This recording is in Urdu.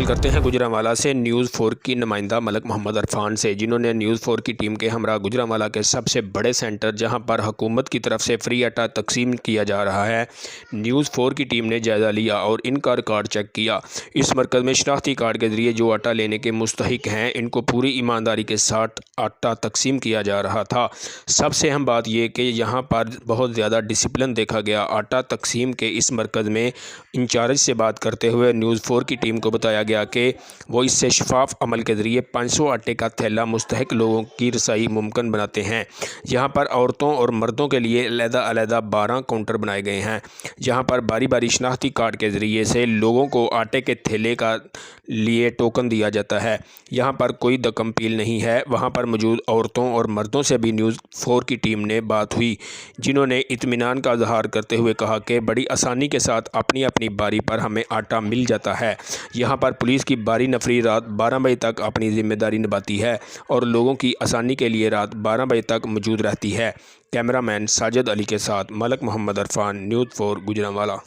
مکمل کرتے ہیں گجرانوالہ سے نیوز 4 کی نمائندہ ملک محمد عرفان سے، جنہوں نے نیوز 4 کی ٹیم کے ہمراہ گجرانوالہ کے سب سے بڑے سینٹر جہاں پر حکومت کی طرف سے فری آٹا تقسیم کیا جا رہا ہے، نیوز 4 کی ٹیم نے جائزہ لیا اور ان کا ریکارڈ چیک کیا۔ اس مرکز میں شناختی کارڈ کے ذریعے جو آٹا لینے کے مستحق ہیں ان کو پوری ایمانداری کے ساتھ آٹا تقسیم کیا جا رہا تھا۔ سب سے اہم بات یہ کہ یہاں پر بہت زیادہ ڈسپلن دیکھا گیا۔ آٹا تقسیم کے اس مرکز میں انچارج سے بات کرتے ہوئے نیوز 4 کی ٹیم کو بتایا گیا کہ وہ اس سے شفاف عمل کے ذریعے 500 آٹے کا تھیلا مستحق لوگوں کی رسائی ممکن بناتے ہیں۔ یہاں پر عورتوں اور مردوں کے لیے علیحدہ علیحدہ 12 کاؤنٹر بنائے گئے ہیں، جہاں پر باری باری شناختی کارڈ کے ذریعے سے لوگوں کو آٹے کے تھیلے کا لیے ٹوکن دیا جاتا ہے۔ یہاں پر کوئی دکم پیل نہیں ہے۔ وہاں پر موجود عورتوں اور مردوں سے بھی نیوز 4 کی ٹیم نے بات ہوئی، جنہوں نے اطمینان کا اظہار کرتے ہوئے کہا کہ بڑی آسانی کے ساتھ اپنی اپنی باری پر ہمیں آٹا مل جاتا ہے۔ یہاں پر پولیس کی باری نفری رات 12 بجے تک اپنی ذمہ داری نبھاتی ہے اور لوگوں کی آسانی کے لیے رات 12 بجے تک موجود رہتی ہے۔ کیمرہ مین ساجد علی کے ساتھ ملک محمد عرفان، نیوز 4 گجرانوالہ۔